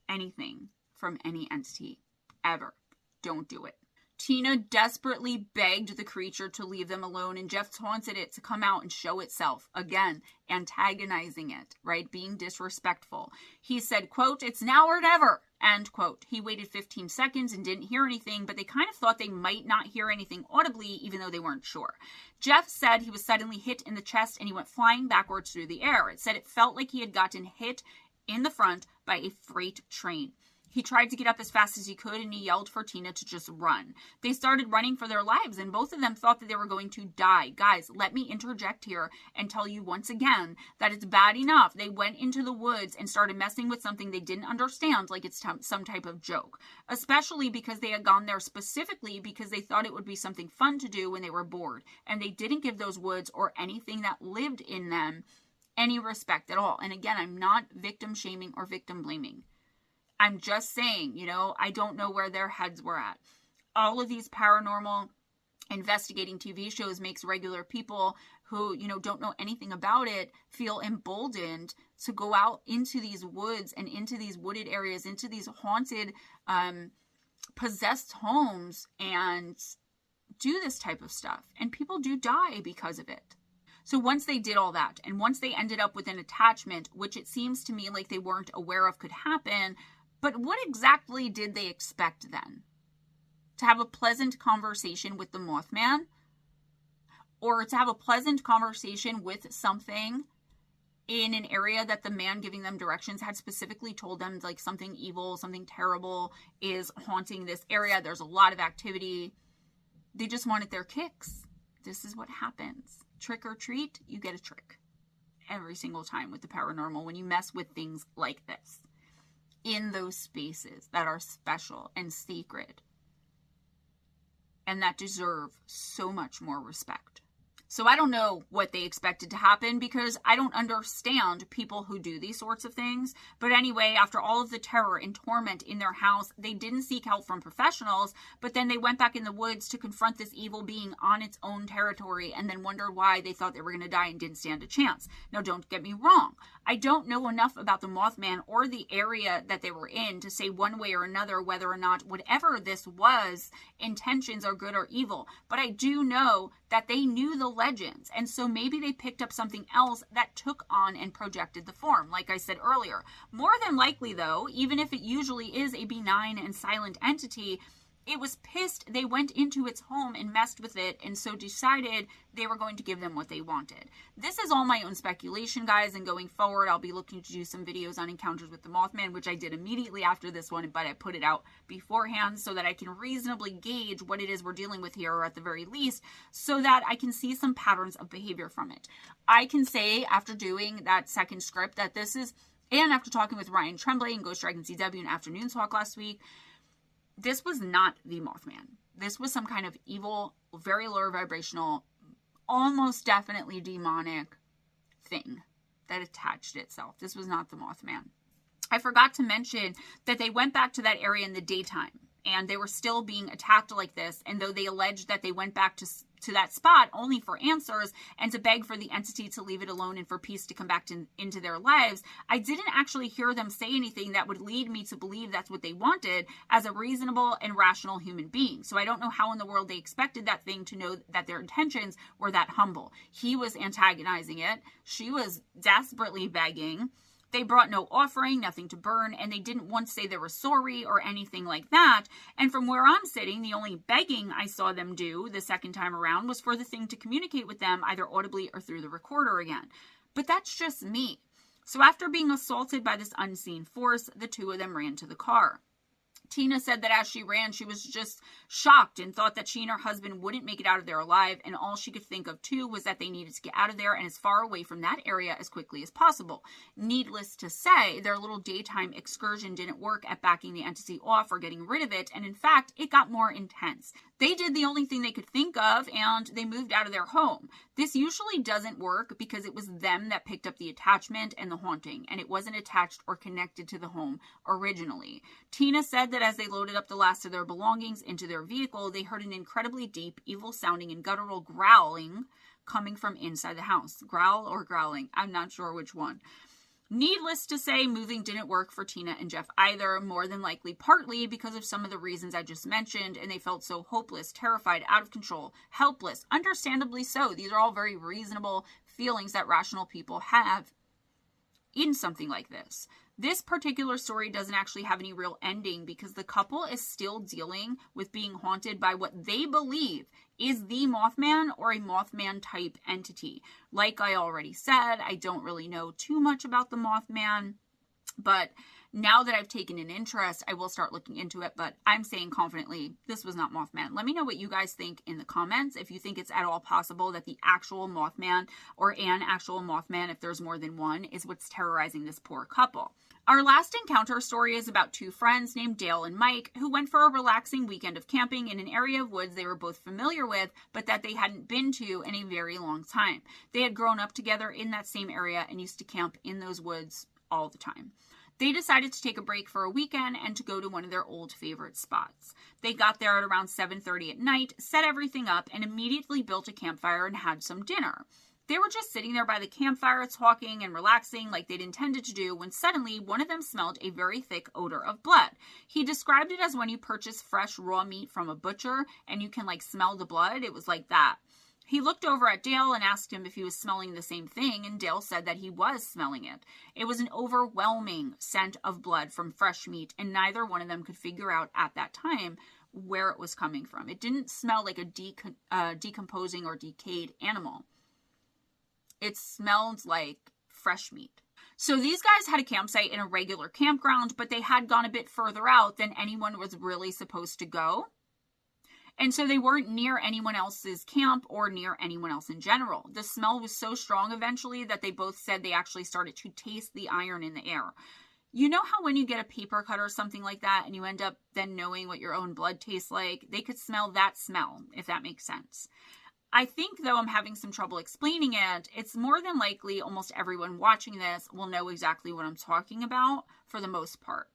anything from any entity, ever. Don't do it. Tina desperately begged the creature to leave them alone, and Jeff taunted it to come out and show itself. Again, antagonizing it, right? Being disrespectful. He said, quote, "It's now or never," end quote. He waited 15 seconds and didn't hear anything, but they kind of thought they might not hear anything audibly, even though they weren't sure. Jeff said he was suddenly hit in the chest and he went flying backwards through the air. It said it felt like he had gotten hit in the front by a freight train. He tried to get up as fast as he could, and he yelled for Tina to just run. They started running for their lives, and both of them thought that they were going to die. Guys, let me interject here and tell you once again that it's bad enough they went into the woods and started messing with something they didn't understand, like it's some type of joke, especially because they had gone there specifically because they thought it would be something fun to do when they were bored, and they didn't give those woods or anything that lived in them any respect at all. And again, I'm not victim shaming or victim blaming. I'm just saying, I don't know where their heads were at. All of these paranormal investigating TV shows makes regular people who, don't know anything about it feel emboldened to go out into these woods and into these wooded areas, into these haunted, possessed homes and do this type of stuff. And people do die because of it. So once they did all that, and once they ended up with an attachment, which it seems to me like they weren't aware of could happen, but what exactly did they expect then? To have a pleasant conversation with the Mothman? Or to have a pleasant conversation with something in an area that the man giving them directions had specifically told them, like something evil, something terrible is haunting this area. There's a lot of activity. They just wanted their kicks. This is what happens. Trick or treat, you get a trick. Every single time with the paranormal when you mess with things like this. In those spaces that are special and sacred and that deserve so much more respect. So I don't know what they expected to happen because I don't understand people who do these sorts of things. But anyway, after all of the terror and torment in their house, they didn't seek help from professionals, but then they went back in the woods to confront this evil being on its own territory and then wondered why they thought they were going to die and didn't stand a chance. Now, don't get me wrong. I don't know enough about the Mothman or the area that they were in to say one way or another whether or not whatever this was, intentions are good or evil. But I do know that they knew the legends, and so maybe they picked up something else that took on and projected the form, like I said earlier. More than likely, though, even if it usually is a benign and silent entity, It was pissed they went into its home and messed with it, and so decided they were going to give them what they wanted. This is all my own speculation, guys, and going forward, I'll be looking to do some videos on encounters with the Mothman, which I did immediately after this one, but I put it out beforehand so that I can reasonably gauge what it is we're dealing with here, or at the very least, so that I can see some patterns of behavior from it. I can say, after doing that second script, that this is, and after talking with Ryan Tremblay and Ghost Dragon CW and Afternoon Talk last week, this was not the Mothman. This was some kind of evil, very low vibrational, almost definitely demonic thing that attached itself. This was not the Mothman. I forgot to mention that they went back to that area in the daytime, and they were still being attacked like this. And though they alleged that they went back to that spot only for answers and to beg for the entity to leave it alone and for peace to come back into their lives, I didn't actually hear them say anything that would lead me to believe that's what they wanted as a reasonable and rational human being. So I don't know how in the world they expected that thing to know that their intentions were that humble. He was antagonizing it. She was desperately begging. They brought no offering, nothing to burn, and they didn't once say they were sorry or anything like that. And from where I'm sitting, the only begging I saw them do the second time around was for the thing to communicate with them either audibly or through the recorder again. But that's just me. So after being assaulted by this unseen force, the two of them ran to the car. Tina said that as she ran, she was just shocked and thought that she and her husband wouldn't make it out of there alive. And all she could think of, too, was that they needed to get out of there and as far away from that area as quickly as possible. Needless to say, their little daytime excursion didn't work at backing the entity off or getting rid of it. And in fact, it got more intense. They did the only thing they could think of, and they moved out of their home. This usually doesn't work because it was them that picked up the attachment and the haunting, and it wasn't attached or connected to the home originally. Tina said that as they loaded up the last of their belongings into their vehicle, they heard an incredibly deep, evil-sounding and guttural growling coming from inside the house. Growl or growling? I'm not sure which one. Needless to say, moving didn't work for Tina and Jeff either, more than likely partly because of some of the reasons I just mentioned, and they felt so hopeless, terrified, out of control, helpless, understandably so. These are all very reasonable feelings that rational people have in something like this. This particular story doesn't actually have any real ending because the couple is still dealing with being haunted by what they believe is the Mothman or a Mothman type entity. Like I already said, I don't really know too much about the Mothman, but now that I've taken an interest, I will start looking into it, but I'm saying confidently, this was not Mothman. Let me know what you guys think in the comments, if you think it's at all possible that the actual Mothman or an actual Mothman, if there's more than one, is what's terrorizing this poor couple. Our last encounter story is about two friends named Dale and Mike who went for a relaxing weekend of camping in an area of woods they were both familiar with, but that they hadn't been to in a very long time. They had grown up together in that same area and used to camp in those woods all the time. They decided to take a break for a weekend and to go to one of their old favorite spots. They got there at around 7:30 at night, set everything up, and immediately built a campfire and had some dinner. They were just sitting there by the campfire talking and relaxing like they'd intended to do when suddenly one of them smelled a very thick odor of blood. He described it as when you purchase fresh raw meat from a butcher and you can smell the blood. It was like that. He looked over at Dale and asked him if he was smelling the same thing, and Dale said that he was smelling it. It was an overwhelming scent of blood from fresh meat, and neither one of them could figure out at that time where it was coming from. It didn't smell like a decomposing or decayed animal. It smelled like fresh meat. So these guys had a campsite in a regular campground, but they had gone a bit further out than anyone was really supposed to go. And so they weren't near anyone else's camp or near anyone else in general. The smell was so strong eventually that they both said they actually started to taste the iron in the air. You know how when you get a paper cut or something like that and you end up then knowing what your own blood tastes like? They could smell that smell, if that makes sense. I think, though I'm having some trouble explaining it, it's more than likely almost everyone watching this will know exactly what I'm talking about for the most part.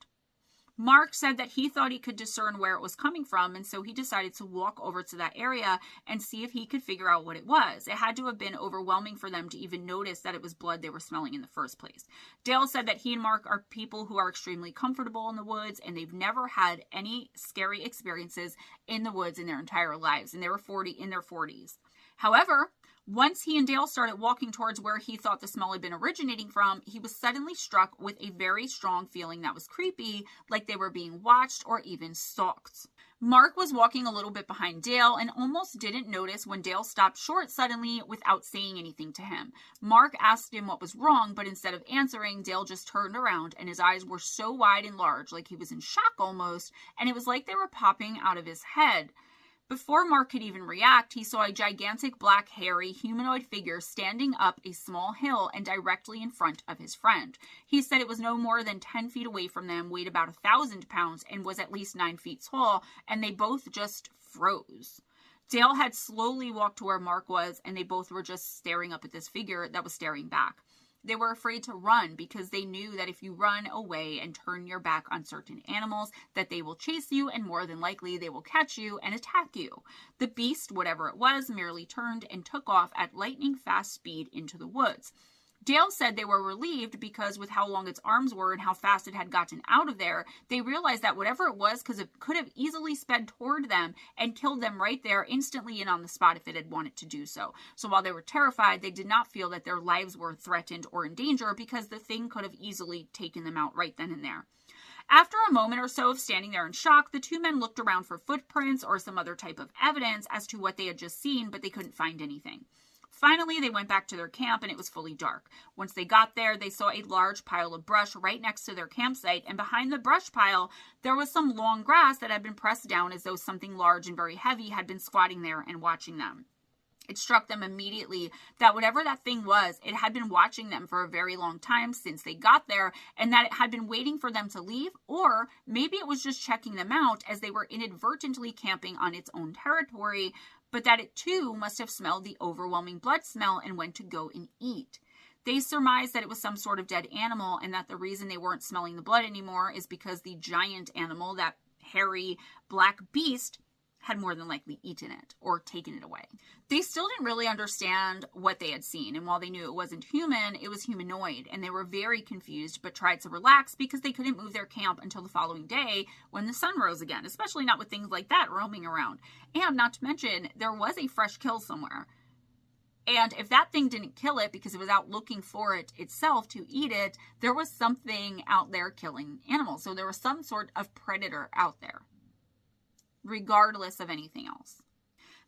Mark said that he thought he could discern where it was coming from, and so he decided to walk over to that area and see if he could figure out what it was. It had to have been overwhelming for them to even notice that it was blood they were smelling in the first place. Dale said that he and Mark are people who are extremely comfortable in the woods, and they've never had any scary experiences in the woods in their entire lives, and they were in their 40s. However, once he and Dale started walking towards where he thought the smell had been originating from, he was suddenly struck with a very strong feeling that was creepy, like they were being watched or even stalked. Mark was walking a little bit behind Dale and almost didn't notice when Dale stopped short suddenly without saying anything to him. Mark asked him what was wrong, but instead of answering, Dale just turned around and his eyes were so wide and large, like he was in shock almost, and it was like they were popping out of his head. Before Mark could even react, he saw a gigantic black hairy humanoid figure standing up a small hill and directly in front of his friend. He said it was no more than 10 feet away from them, weighed about 1,000 pounds, and was at least 9 feet tall, and they both just froze. Dale had slowly walked to where Mark was, and they both were just staring up at this figure that was staring back. They were afraid to run because they knew that if you run away and turn your back on certain animals, that they will chase you and more than likely they will catch you and attack you. The beast, whatever it was, merely turned and took off at lightning fast speed into the woods. Dale said they were relieved because with how long its arms were and how fast it had gotten out of there, they realized that whatever it was could have easily sped toward them and killed them right there instantly and on the spot if it had wanted to do so. So while they were terrified, they did not feel that their lives were threatened or in danger because the thing could have easily taken them out right then and there. After a moment or so of standing there in shock, the two men looked around for footprints or some other type of evidence as to what they had just seen, but they couldn't find anything. Finally, they went back to their camp and it was fully dark. Once they got there, they saw a large pile of brush right next to their campsite, and behind the brush pile, there was some long grass that had been pressed down as though something large and very heavy had been squatting there and watching them. It struck them immediately that whatever that thing was, it had been watching them for a very long time since they got there, and that it had been waiting for them to leave, or maybe it was just checking them out as they were inadvertently camping on its own territory, but that it too must have smelled the overwhelming blood smell and went to go and eat. They surmised that it was some sort of dead animal and that the reason they weren't smelling the blood anymore is because the giant animal, that hairy black beast, had more than likely eaten it or taken it away. They still didn't really understand what they had seen, and while they knew it wasn't human, it was humanoid, and they were very confused but tried to relax because they couldn't move their camp until the following day when the sun rose again, especially not with things like that roaming around. And not to mention, there was a fresh kill somewhere. And if that thing didn't kill it because it was out looking for it itself to eat it, there was something out there killing animals. So there was some sort of predator out there, regardless of anything else.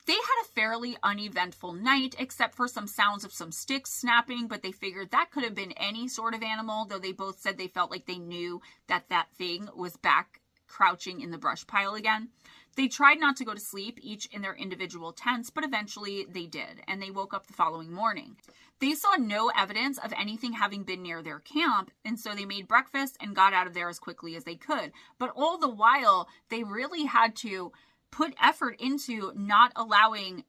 They had a fairly uneventful night, except for some sounds of some sticks snapping, but they figured that could have been any sort of animal, though they both said they felt like they knew that that thing was back crouching in the brush pile again. They tried not to go to sleep, each in their individual tents, but eventually they did, and they woke up the following morning. They saw no evidence of anything having been near their camp, and so they made breakfast and got out of there as quickly as they could. But all the while, they really had to put effort into not allowing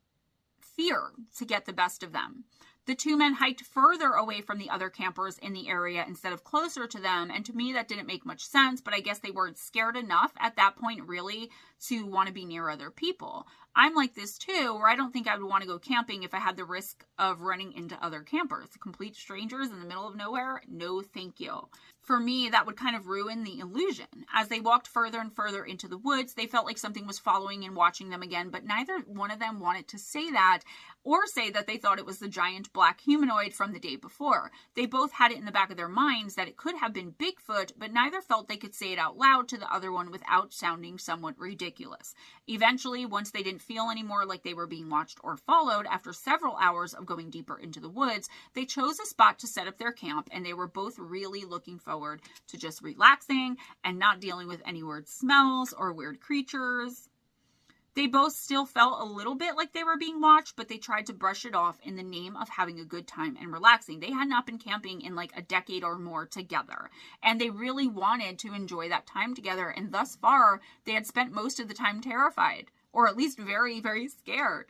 fear to get the best of them. The two men hiked further away from the other campers in the area instead of closer to them, and to me that didn't make much sense, but I guess they weren't scared enough at that point really to want to be near other people. I'm like this too, where I don't think I would want to go camping if I had the risk of running into other campers. Complete strangers in the middle of nowhere? No, thank you. For me, that would kind of ruin the illusion. As they walked further and further into the woods, they felt like something was following and watching them again, but neither one of them wanted to say that or say that they thought it was the giant black humanoid from the day before. They both had it in the back of their minds that it could have been Bigfoot, but neither felt they could say it out loud to the other one without sounding somewhat ridiculous. Eventually, once they didn't feel anymore like they were being watched or followed, after several hours of going deeper into the woods, they chose a spot to set up their camp, and they were both really looking forward to just relaxing and not dealing with any weird smells or weird creatures. They both still felt a little bit like they were being watched, but they tried to brush it off in the name of having a good time and relaxing. They had not been camping in like a decade or more together, and they really wanted to enjoy that time together, and thus far, they had spent most of the time terrified, or at least very, very scared.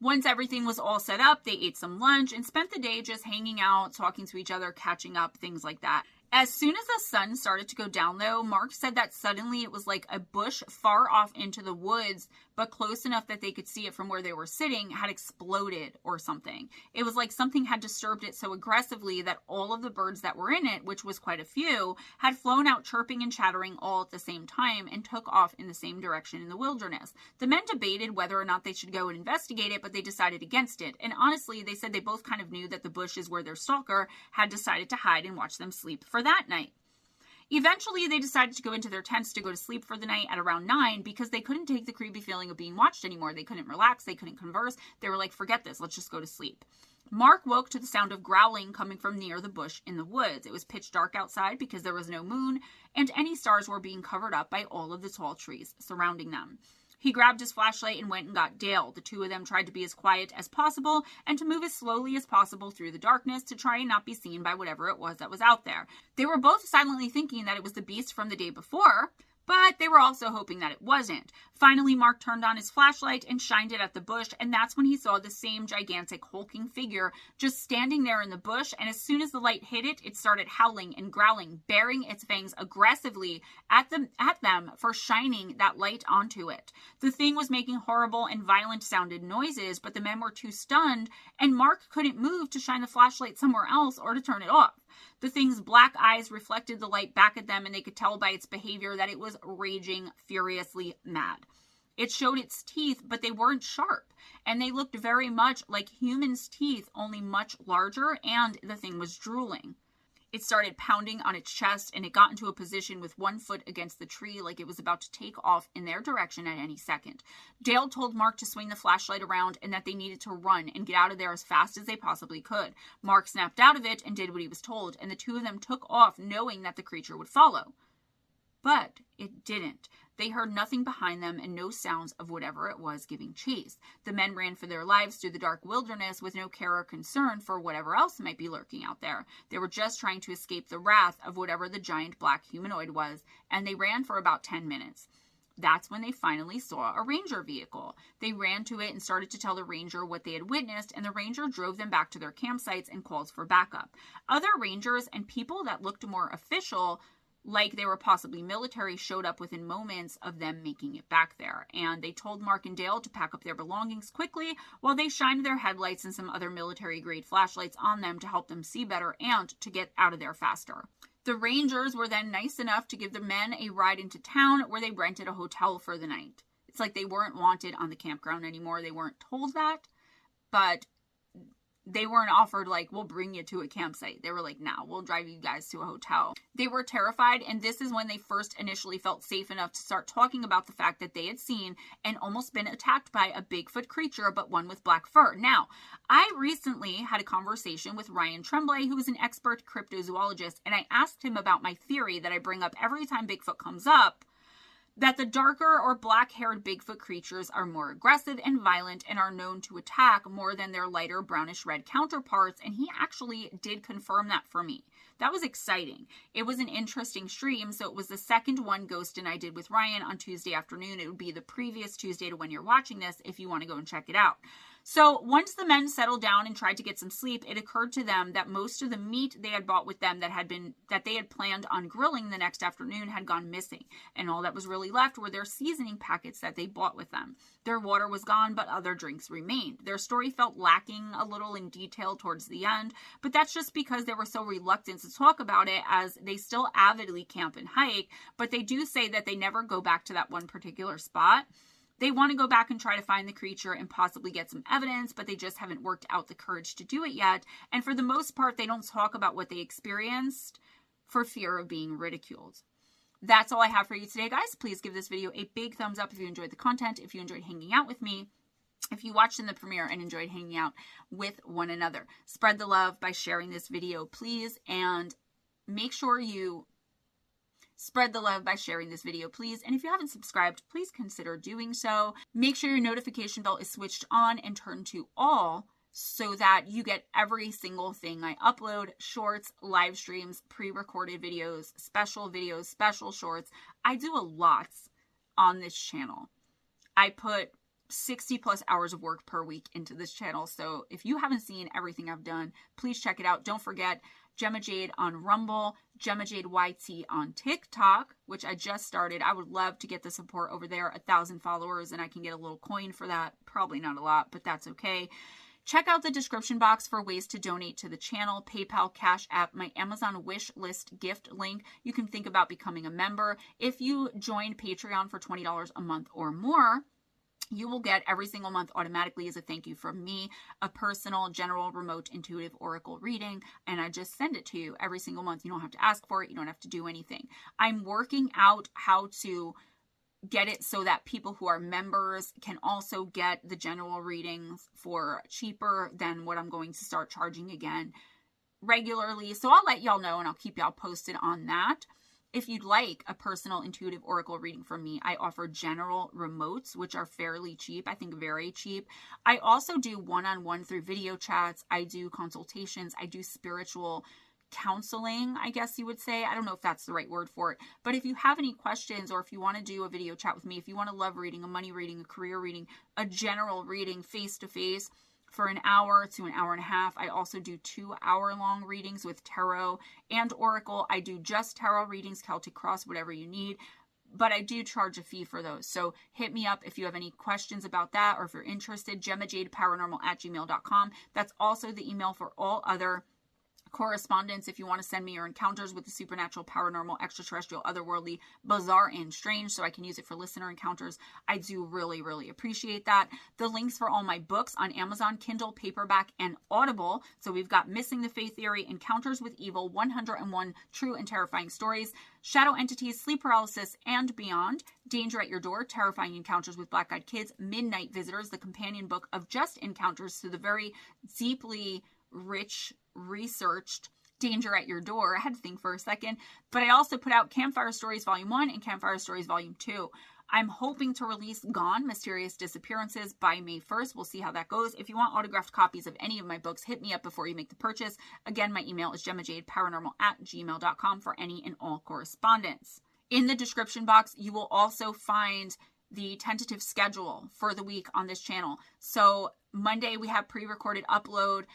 Once everything was all set up, they ate some lunch and spent the day just hanging out, talking to each other, catching up, things like that. As soon as the sun started to go down, though, Mark said that suddenly it was like a bush far off into the woods, but close enough that they could see it from where they were sitting, had exploded or something. It was like something had disturbed it so aggressively that all of the birds that were in it, which was quite a few, had flown out chirping and chattering all at the same time and took off in the same direction in the wilderness. The men debated whether or not they should go and investigate it, but they decided against it. And honestly, they said they both kind of knew that the bush is where their stalker had decided to hide and watch them sleep for that night. Eventually, they decided to go into their tents to go to sleep for the night at around 9 because they couldn't take the creepy feeling of being watched anymore. They couldn't relax. They couldn't converse. They were like, forget this. Let's just go to sleep. Mark woke to the sound of growling coming from near the bush in the woods. It was pitch dark outside because there was no moon, and any stars were being covered up by all of the tall trees surrounding them. He grabbed his flashlight and went and got Dale. The two of them tried to be as quiet as possible and to move as slowly as possible through the darkness to try and not be seen by whatever it was that was out there. They were both silently thinking that it was the beast from the day before, but they were also hoping that it wasn't. Finally, Mark turned on his flashlight and shined it at the bush, and that's when he saw the same gigantic hulking figure just standing there in the bush, and as soon as the light hit it, it started howling and growling, baring its fangs aggressively at them for shining that light onto it. The thing was making horrible and violent sounded noises, but the men were too stunned, and Mark couldn't move to shine the flashlight somewhere else or to turn it off. The thing's black eyes reflected the light back at them, and they could tell by its behavior that it was raging furiously mad. It showed its teeth, but they weren't sharp, and they looked very much like humans' teeth, only much larger, and the thing was drooling. It started pounding on its chest, and it got into a position with one foot against the tree like it was about to take off in their direction at any second. Dale told Mark to swing the flashlight around and that they needed to run and get out of there as fast as they possibly could. Mark snapped out of it and did what he was told, and the two of them took off knowing that the creature would follow. But it didn't. They heard nothing behind them and no sounds of whatever it was giving chase. The men ran for their lives through the dark wilderness with no care or concern for whatever else might be lurking out there. They were just trying to escape the wrath of whatever the giant black humanoid was, and they ran for about 10 minutes. That's when they finally saw a ranger vehicle. They ran to it and started to tell the ranger what they had witnessed, and the ranger drove them back to their campsites and called for backup. Other rangers and people that looked more official, like they were possibly military, showed up within moments of them making it back there. And they told Mark and Dale to pack up their belongings quickly while they shined their headlights and some other military-grade flashlights on them to help them see better and to get out of there faster. The rangers were then nice enough to give the men a ride into town where they rented a hotel for the night. It's like they weren't wanted on the campground anymore. They weren't told that, but they weren't offered, like, we'll bring you to a campsite. They were like, nah, we'll drive you guys to a hotel. They were terrified, and this is when they first initially felt safe enough to start talking about the fact that they had seen and almost been attacked by a Bigfoot creature, but one with black fur. Now, I recently had a conversation with Ryan Tremblay, who is an expert cryptozoologist, and I asked him about my theory that I bring up every time Bigfoot comes up, that the darker or black-haired Bigfoot creatures are more aggressive and violent and are known to attack more than their lighter brownish-red counterparts, and he actually did confirm that for me. That was exciting. It was an interesting stream, so it was the second one Ghost and I did with Ryan on Tuesday afternoon. It would be the previous Tuesday to when you're watching this if you want to go and check it out. So once the men settled down and tried to get some sleep, it occurred to them that most of the meat they had bought with them that they had planned on grilling the next afternoon had gone missing, and all that was really left were their seasoning packets that they bought with them. Their water was gone, but other drinks remained. Their story felt lacking a little in detail towards the end, but that's just because they were so reluctant to talk about it, as they still avidly camp and hike, but they do say that they never go back to that one particular spot. They want to go back and try to find the creature and possibly get some evidence, but they just haven't worked out the courage to do it yet. And for the most part, they don't talk about what they experienced for fear of being ridiculed. That's all I have for you today, guys. Please give this video a big thumbs up if you enjoyed the content, if you enjoyed hanging out with me, if you watched in the premiere and enjoyed hanging out with one another. Spread the love by sharing this video, please, and make sure you spread the love by sharing this video, please. And if you haven't subscribed, please consider doing so. Make sure your notification bell is switched on and turned to all so that you get every single thing I upload: shorts, live streams, pre-recorded videos, special shorts. I do a lot on this channel. I put 60 plus hours of work per week into this channel. So if you haven't seen everything I've done, please check it out. Don't forget Gemma Jade on Rumble, GemmaJadeYT on TikTok, which I just started. I would love to get the support over there, 1,000 followers, and I can get a little coin for that. Probably not a lot, but that's okay. Check out the description box for ways to donate to the channel: PayPal, Cash App, my Amazon wish list gift link. You can think about becoming a member. If you join Patreon for $20 a month or more, you will get every single month automatically as a thank you from me, a personal, general, remote, intuitive oracle reading, and I just send it to you every single month. You don't have to ask for it. You don't have to do anything. I'm working out how to get it so that people who are members can also get the general readings for cheaper than what I'm going to start charging again regularly. So I'll let y'all know and I'll keep y'all posted on that. If you'd like a personal intuitive oracle reading from me, I offer general remotes, which are fairly cheap. I think very cheap. I also do one-on-one through video chats. I do consultations. I do spiritual counseling, I guess you would say. I don't know if that's the right word for it. But if you have any questions, or if you want to do a video chat with me, if you want a love reading, a money reading, a career reading, a general reading face-to-face, for an hour to an hour and a half. I also do 2-hour-long readings with tarot and oracle. I do just tarot readings, Celtic cross, whatever you need, but I do charge a fee for those. So hit me up if you have any questions about that, or if you're interested, GemmaJadeParanormal@gmail.com. That's also the email for all other correspondence if you want to send me your encounters with the supernatural, paranormal, extraterrestrial, otherworldly, bizarre, and strange, so I can use it for listener encounters. I do really, really appreciate that. The links for all my books on Amazon, Kindle, paperback, and Audible. So we've got Missing the Faith Theory, Encounters with Evil, 101 True and Terrifying Stories, Shadow Entities, Sleep Paralysis, and Beyond, Danger at Your Door, Terrifying Encounters with Black-Eyed Kids, Midnight Visitors, the companion book of just encounters to the very deeply rich, researched Danger at Your Door. I had to think for a second. But I also put out Campfire Stories Volume 1 and Campfire Stories Volume 2. I'm hoping to release Gone, Mysterious Disappearances by May 1st. We'll see how that goes. If you want autographed copies of any of my books, hit me up before you make the purchase. Again, my email is GemmaJadeParanormal@gmail.com for any and all correspondence. In the description box, you will also find the tentative schedule for the week on this channel. So Monday, we have pre-recorded upload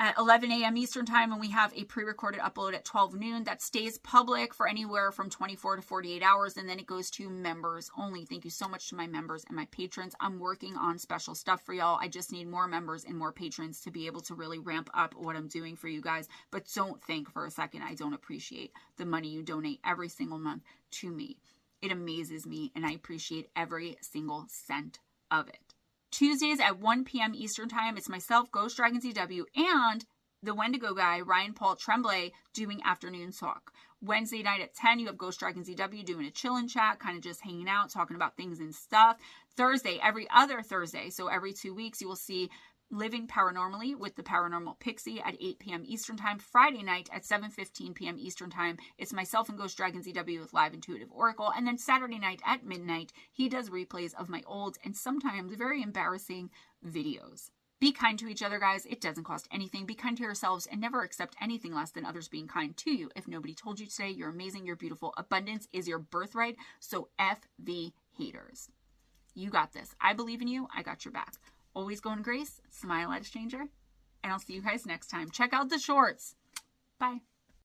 at 11 a.m. Eastern time, and we have a pre-recorded upload at 12 noon that stays public for anywhere from 24 to 48 hours, and then it goes to members only. Thank you so much to my members and my patrons. I'm working on special stuff for y'all. I just need more members and more patrons to be able to really ramp up what I'm doing for you guys. But don't think for a second I don't appreciate the money you donate every single month to me. It amazes me, and I appreciate every single cent of it. Tuesdays at 1 p.m. Eastern Time, it's myself, Ghost Dragon ZW, and the Wendigo guy, Ryan Paul Tremblay, doing afternoon talk. Wednesday night at 10, you have Ghost Dragon ZW doing a chill and chat, kind of just hanging out, talking about things and stuff. Thursday, every other Thursday, so every 2 weeks, you will see Living Paranormally with the Paranormal Pixie at 8 p.m. Eastern Time. Friday night at 7:15 p.m. Eastern Time, it's myself and Ghost Dragon ZW with Live Intuitive Oracle. And then Saturday night at midnight, he does replays of my old and sometimes very embarrassing videos. Be kind to each other, guys. It doesn't cost anything. Be kind to yourselves and never accept anything less than others being kind to you. If nobody told you today, you're amazing, you're beautiful. Abundance is your birthright, so F the haters. You got this. I believe in you. I got your back. Always go in grace, smile at a stranger, and I'll see you guys next time. Check out the shorts. Bye.